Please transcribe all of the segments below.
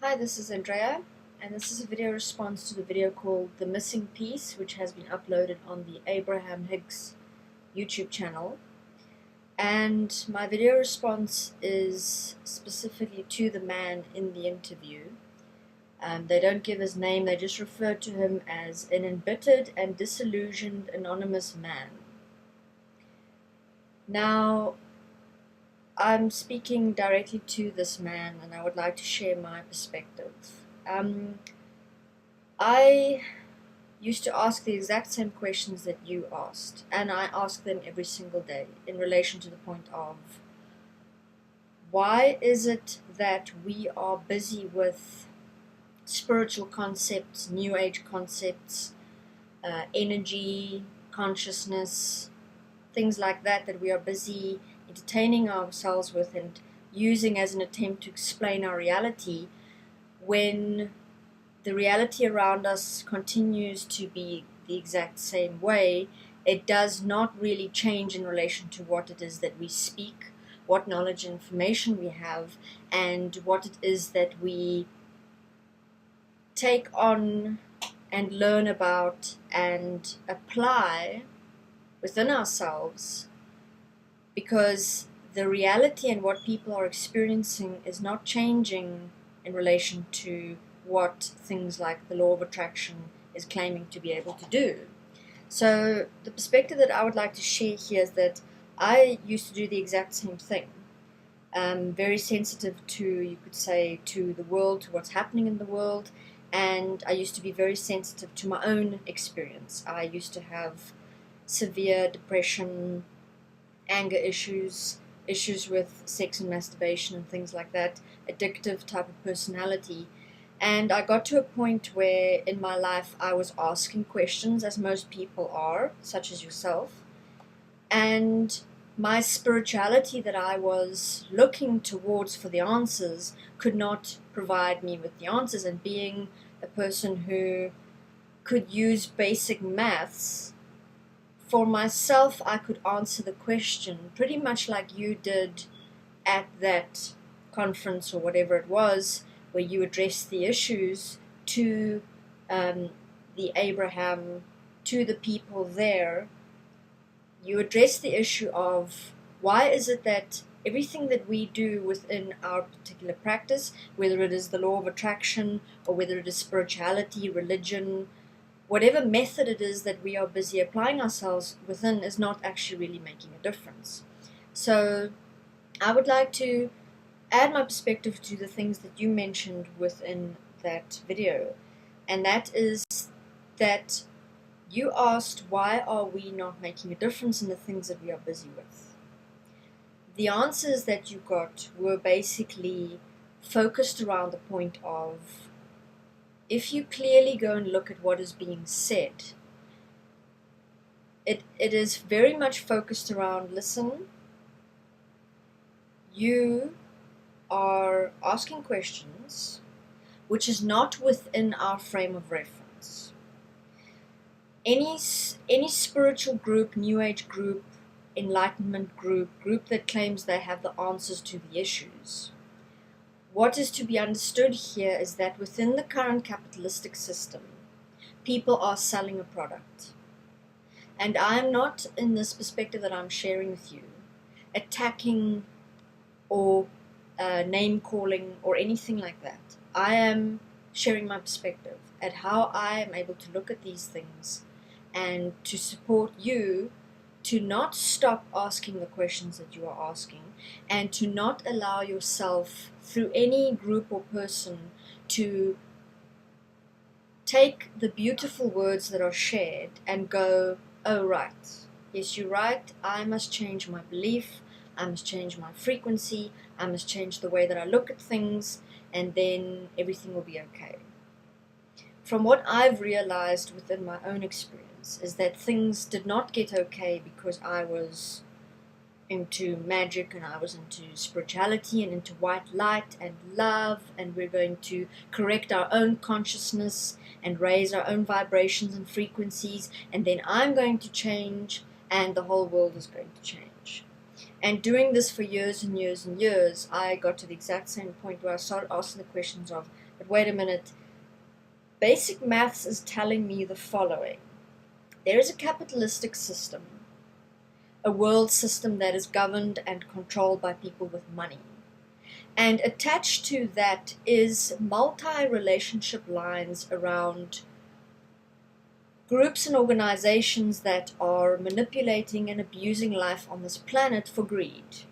Hi, this is Andrea, and this is a video response to the video called The Missing Piece, which has been uploaded on the Abraham Hicks YouTube channel. And my video response is specifically to the man in the interview. They don't give his name, they just refer to him as an embittered and disillusioned anonymous man. Now, I'm speaking directly to this man, and I would like to share my perspective. I used to ask the exact same questions that you asked, and I ask them every single day in relation to the point of why is it that we are busy with spiritual concepts, new age concepts, energy, consciousness, things like that we are busy entertaining ourselves with and using as an attempt to explain our reality, when the reality around us continues to be the exact same way. It does not really change in relation to what it is that we speak, what knowledge and information we have, and what it is that we take on and learn about and apply within ourselves, because the reality and what people are experiencing is not changing in relation to what things like the law of attraction is claiming to be able to do. So the perspective that I would like to share here is that I used to do the exact same thing. Very sensitive to, you could say, to the world, to what's happening in the world, and I used to be very sensitive to my own experience. I used to have severe depression, anger issues with sex and masturbation and things like that, addictive type of personality. And I got to a point where in my life I was asking questions, as most people are, such as yourself, and my spirituality that I was looking towards for the answers could not provide me with the answers. And being a person who could use basic maths, for myself, I could answer the question pretty much like you did at that conference or whatever it was, where you addressed the issues to the Abraham, to the people there. You addressed the issue of why is it that everything that we do within our particular practice, whether it is the law of attraction or whether it is spirituality, religion, whatever method it is that we are busy applying ourselves within, is not actually really making a difference. So I would like to add my perspective to the things that you mentioned within that video, and that is that you asked, why are we not making a difference in the things that we are busy with? The answers that you got were basically focused around the point of, if you clearly go and look at what is being said, it is very much focused around, listen, you are asking questions which is not within our frame of reference. Any spiritual group, new age group, enlightenment group that claims they have the answers to the issues, what is to be understood here is that within the current capitalistic system, people are selling a product. And I am not, in this perspective that I'm sharing with you, attacking or name calling or anything like that. I am sharing my perspective at how I am able to look at these things and to support you to not stop asking the questions that you are asking, and to not allow yourself, through any group or person, to take the beautiful words that are shared and go, oh right, yes, you're right, I must change my belief, I must change my frequency, I must change the way that I look at things, and then everything will be okay. From what I've realized within my own experience is that things did not get okay because I was into magic and I was into spirituality and into white light and love, and we're going to correct our own consciousness and raise our own vibrations and frequencies, and then I'm going to change and the whole world is going to change. And doing this for years and years and years, I got to the exact same point where I started asking the questions of, but wait a minute, basic maths is telling me the following. There is a capitalistic system, a world system that is governed and controlled by people with money. And attached to that is multi-relationship lines around groups and organizations that are manipulating and abusing life on this planet for greed.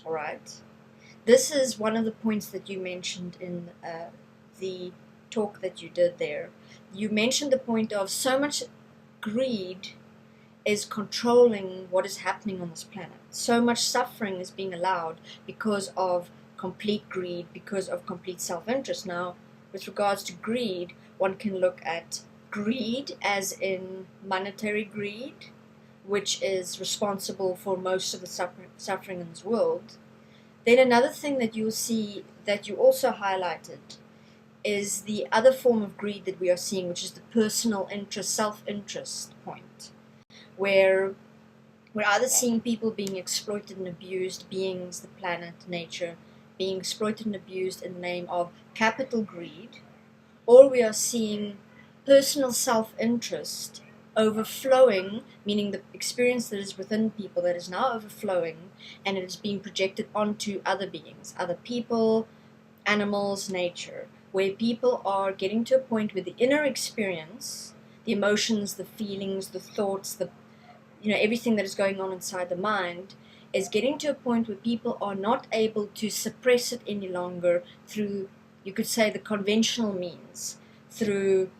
All right? This is one of the points that you mentioned in the talk that you did there. You mentioned the point of so much greed is controlling what is happening on this planet. So much suffering is being allowed because of complete greed, because of complete self-interest. Now, with regards to greed, one can look at greed as in monetary greed, which is responsible for most of the suffering in this world. Then another thing that you'll see that you also highlighted is the other form of greed that we are seeing, which is the personal interest, self-interest point, where we're either seeing people being exploited and abused, beings, the planet, nature, being exploited and abused in the name of capital greed, or we are seeing personal self-interest overflowing, meaning the experience that is within people that is now overflowing, and it is being projected onto other beings, other people, animals, nature, where people are getting to a point where the inner experience, the emotions, the feelings, the thoughts, everything that is going on inside the mind is getting to a point where people are not able to suppress it any longer through, you could say, the conventional means, through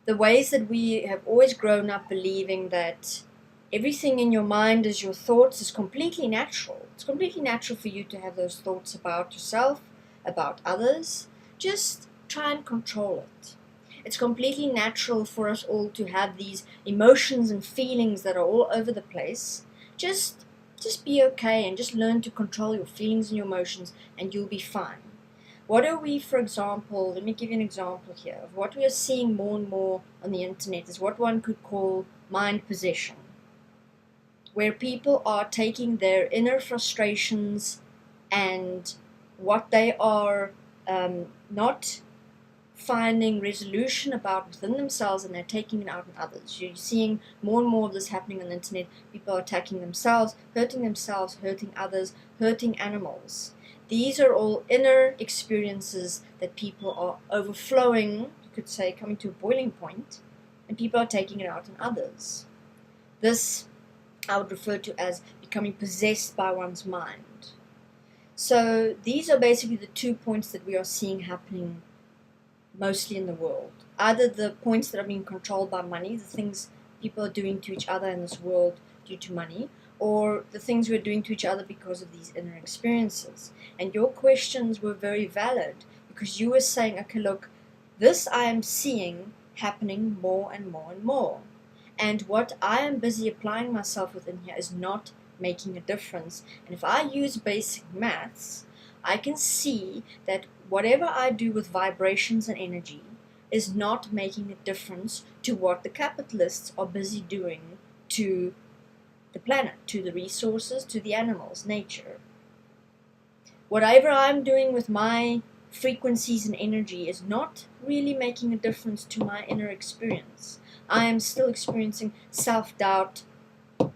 the ways that we have always grown up believing that everything in your mind is your thoughts is completely natural. It's completely natural for you to have those thoughts about yourself, about others. Just try and control it. It's completely natural for us all to have these emotions and feelings that are all over the place. Just be okay and just learn to control your feelings and your emotions, and you'll be fine. What are we, for example, let me give you an example here of what we are seeing more and more on the internet is what one could call mind possession, where people are taking their inner frustrations and what they are not finding resolution about within themselves, and they're taking it out on others. You're seeing more and more of this happening on the internet. People are attacking themselves, hurting others, hurting animals. These are all inner experiences that people are overflowing, you could say, coming to a boiling point, and people are taking it out on others. This I would refer to as becoming possessed by one's mind. So these are basically the 2 points that we are seeing happening mostly in the world. Either the points that are being controlled by money, the things people are doing to each other in this world due to money, or the things we're doing to each other because of these inner experiences. And your questions were very valid because you were saying, okay, look, this I am seeing happening more and more and more. And what I am busy applying myself within here is not making a difference. And if I use basic maths, I can see that whatever I do with vibrations and energy is not making a difference to what the capitalists are busy doing to the planet, to the resources, to the animals, nature. Whatever I'm doing with my frequencies and energy is not really making a difference to my inner experience. I am still experiencing self-doubt,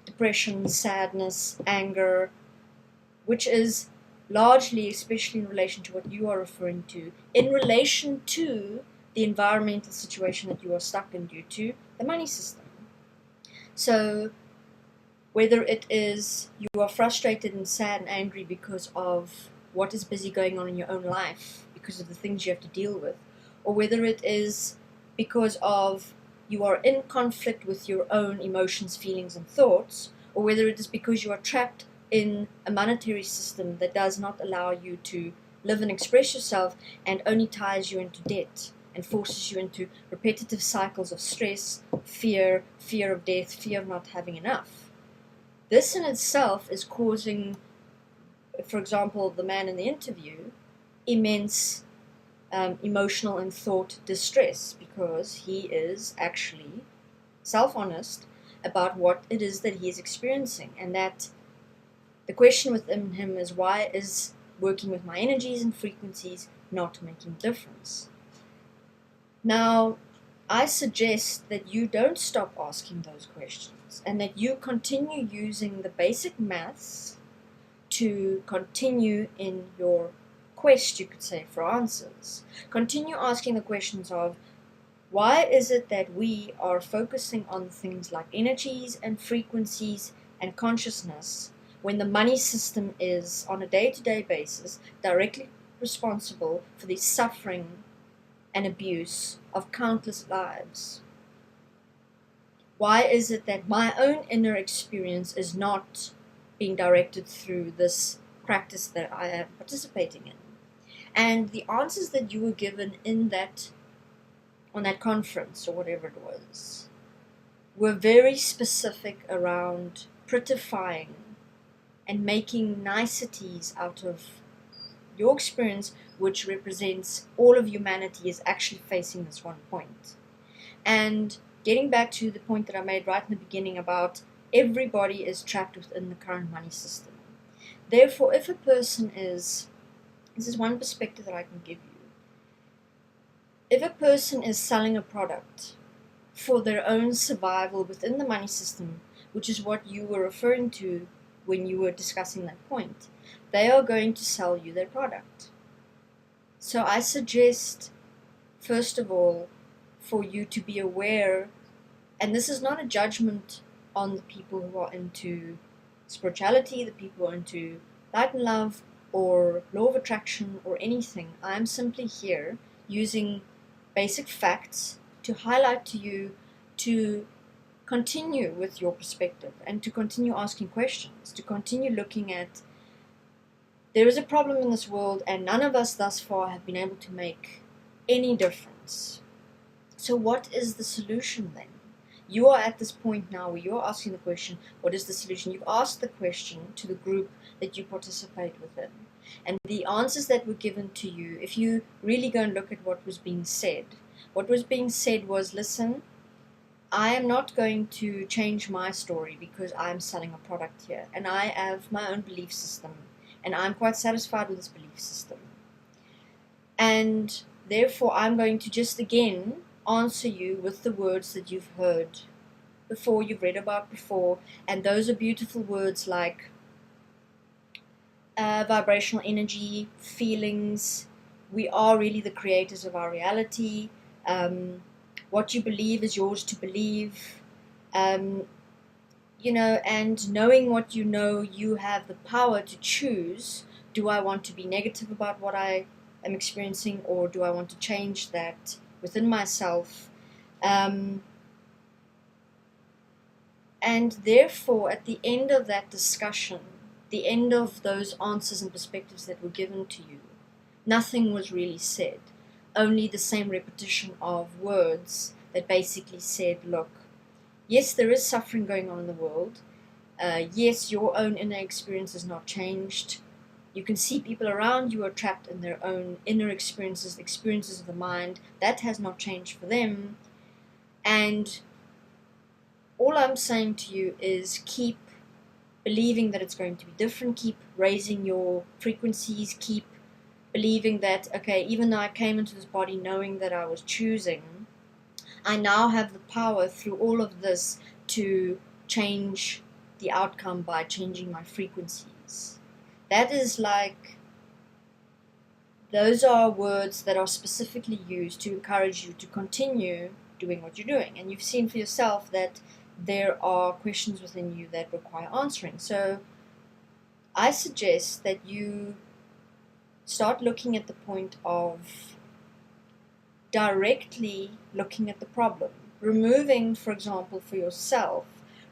depression, sadness, anger, which is largely, especially in relation to what you are referring to, in relation to the environmental situation that you are stuck in due to the money system. So whether it is you are frustrated and sad and angry because of what is busy going on in your own life, because of the things you have to deal with, or whether it is because of you are in conflict with your own emotions, feelings, and thoughts, or whether it is because you are trapped in a monetary system that does not allow you to live and express yourself and only ties you into debt and forces you into repetitive cycles of stress, fear of death, fear of not having enough. This in itself is causing, for example, the man in the interview, immense emotional and thought distress because he is actually self-honest about what it is that he is experiencing, and that The question within him is, why is working with my energies and frequencies not making a difference? Now, I suggest that you don't stop asking those questions and that you continue using the basic maths to continue in your quest, you could say, for answers. Continue asking the questions of, why is it that we are focusing on things like energies and frequencies and consciousness when the money system is, on a day-to-day basis, directly responsible for the suffering and abuse of countless lives? Why is it that my own inner experience is not being directed through this practice that I am participating in? And the answers that you were given on that conference, or whatever it was, were very specific around prettifying and making niceties out of your experience, which represents all of humanity is actually facing this one point. And getting back to the point that I made right in the beginning about everybody is trapped within the current money system. Therefore, if a person is, this is one perspective that I can give you, if a person is selling a product for their own survival within the money system, which is what you were referring to when you were discussing that point, they are going to sell you their product. So I suggest, first of all, for you to be aware, and this is not a judgment on the people who are into spirituality, the people who are into light and love, or law of attraction, or anything. I'm simply here using basic facts to highlight to you to continue with your perspective and to continue asking questions, to continue looking at, there is a problem in this world and none of us thus far have been able to make any difference. So what is the solution then? You are at this point now where you're asking the question, what is the solution? You've asked the question to the group that you participate within. And the answers that were given to you, if you really go and look at what was being said was, listen, I am not going to change my story because I'm selling a product here. And I have my own belief system. And I'm quite satisfied with this belief system. And therefore, I'm going to just again answer you with the words that you've heard before, you've read about before. And those are beautiful words like vibrational energy, feelings. We are really the creators of our reality. What you believe is yours to believe. And knowing what you know, you have the power to choose. Do I want to be negative about what I am experiencing, or do I want to change that within myself? And therefore, at the end of that discussion, the end of those answers and perspectives that were given to you, nothing was really said. Only the same repetition of words that basically said, look, yes, there is suffering going on in the world. Yes, your own inner experience has not changed. You can see people around you are trapped in their own inner experiences, experiences of the mind. That has not changed for them. And all I'm saying to you is keep believing that it's going to be different. Keep raising your frequencies. Keep believing that, okay, even though I came into this body knowing that I was choosing, I now have the power through all of this to change the outcome by changing my frequencies. That is like, those are words that are specifically used to encourage you to continue doing what you're doing. And you've seen for yourself that there are questions within you that require answering. So I suggest that you start looking at the point of directly looking at the problem. Removing, for example, for yourself,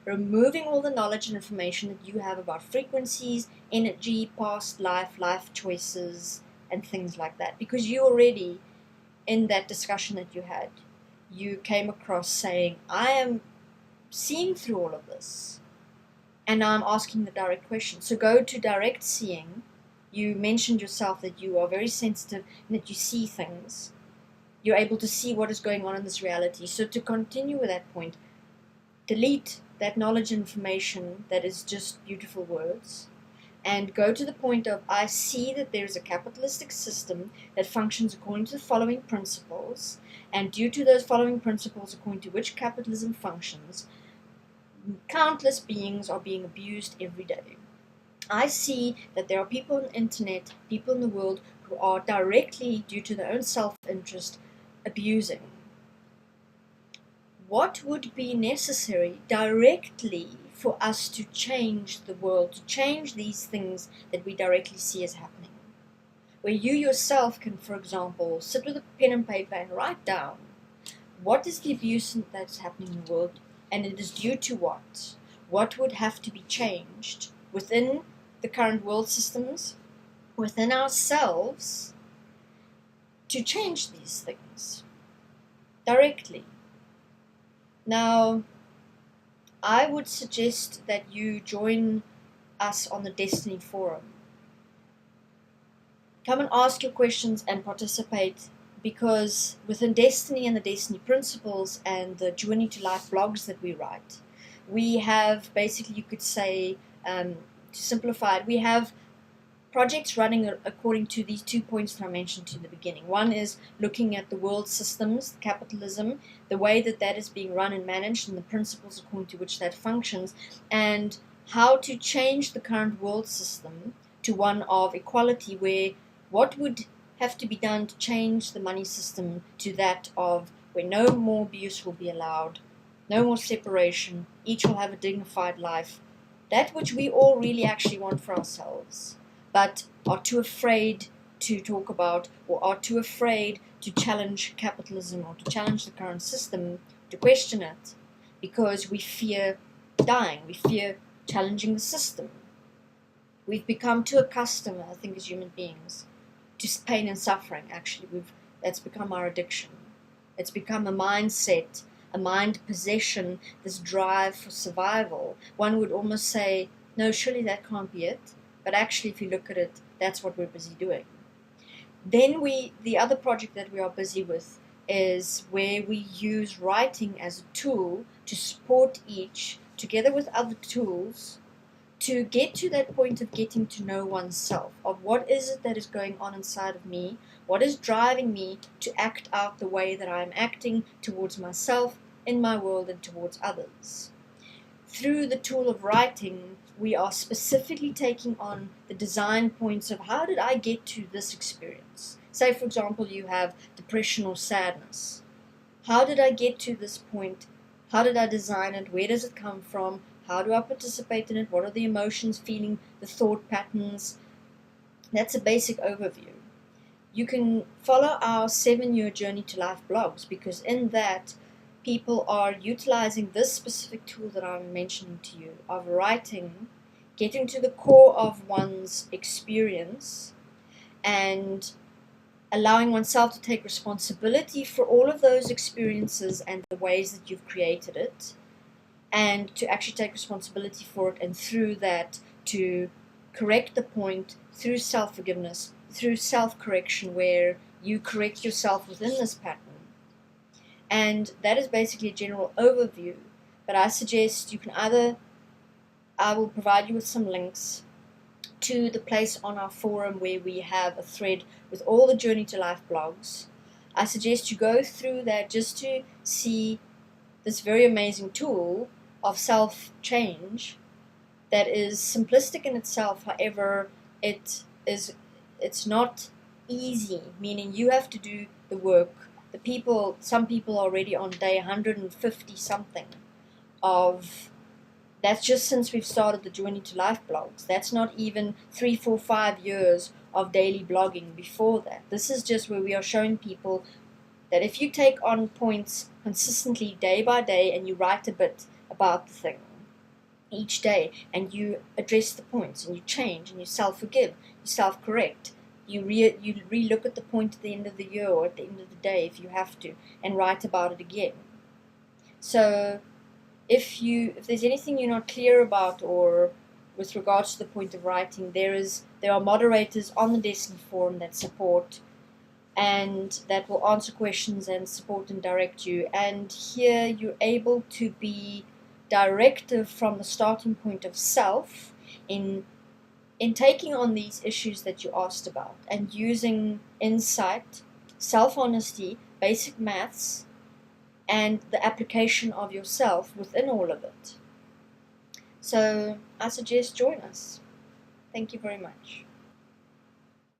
removing all the knowledge and information that you have about frequencies, energy, past life, life choices, and things like that. Because you already, in that discussion that you had, you came across saying, I am seeing through all of this. And now I'm asking the direct question. So go to direct seeing. You mentioned yourself that you are very sensitive and that you see things. You're able to see what is going on in this reality. So to continue with that point, delete that knowledge and information that is just beautiful words, and go to the point of, I see that there is a capitalistic system that functions according to the following principles, and due to those following principles, according to which capitalism functions, countless beings are being abused every day. I see that there are people on the internet, people in the world, who are directly, due to their own self-interest, abusing. What would be necessary directly for us to change the world, to change these things that we directly see as happening? Where you yourself can, for example, sit with a pen and paper and write down, what is the abuse that's happening in the world, and it is due to what? What would have to be changed within the current world systems, within ourselves, to change these things directly? Now, I would suggest that you join us on the Destiny Forum. Come and ask your questions and participate, because within Destiny and the Destiny Principles and the Journey to Life blogs that we write, we have basically, you could say, to simplify it, we have projects running according to these 2 points that I mentioned in the beginning. One is looking at the world systems, capitalism, the way that that is being run and managed, and the principles according to which that functions, and how to change the current world system to one of equality, where what would have to be done to change the money system to that of where no more abuse will be allowed, no more separation, each will have a dignified life, that which we all really actually want for ourselves, but are too afraid to talk about, or are too afraid to challenge capitalism or to challenge the current system, to question it, because we fear dying, we fear challenging the system. We've become too accustomed, I think, as human beings, to pain and suffering. Actually, that's become our addiction. It's become a mindset, a mind possession, this drive for survival. One would almost say, no, surely that can't be it. But actually, if you look at it, that's what we're busy doing. Then the other project that we are busy with is where we use writing as a tool to support each, together with other tools, to get to that point of getting to know oneself, of what is it that is going on inside of me, what is driving me to act out the way that I'm acting towards myself, in my world, and towards others. Through the tool of writing, we are specifically taking on the design points of, how did I get to this experience? Say, for example, you have depression or sadness. How did I get to this point? How did I design it? Where does it come from? How do I participate in it? What are the emotions, feeling, the thought patterns? That's a basic overview. You can follow our 7-year Journey to Life blogs, because in that, people are utilizing this specific tool that I'm mentioning to you, of writing, getting to the core of one's experience, and allowing oneself to take responsibility for all of those experiences and the ways that you've created it, and to actually take responsibility for it, and through that to correct the point through self-forgiveness, through self-correction, where you correct yourself within this pattern. And that is basically a general overview, but I suggest you can I will provide you with some links to the place on our forum where we have a thread with all the Journey to Life blogs. I suggest you go through that just to see this very amazing tool of self-change that is simplistic in itself. However, it's not easy, meaning you have to do the work. Some people are already on day 150 something of, that's just since we've started the Journey to Life blogs. That's not even 3, 4, 5 years of daily blogging before that. This is just where we are showing people that if you take on points consistently day by day, and you write a bit about the thing each day, and you address the points, and you change, and you self-forgive, you self-correct, you re-look at the point at the end of the year or at the end of the day if you have to, and write about it again. So if there's anything you're not clear about, or with regards to the point of writing, there are moderators on the Destiny Forum that support and that will answer questions and support and direct you. And here you're able to be directive from the starting point of self in in taking on these issues that you asked about and using insight, self-honesty, basic maths, and the application of yourself within all of it. So I suggest join us. Thank you very much.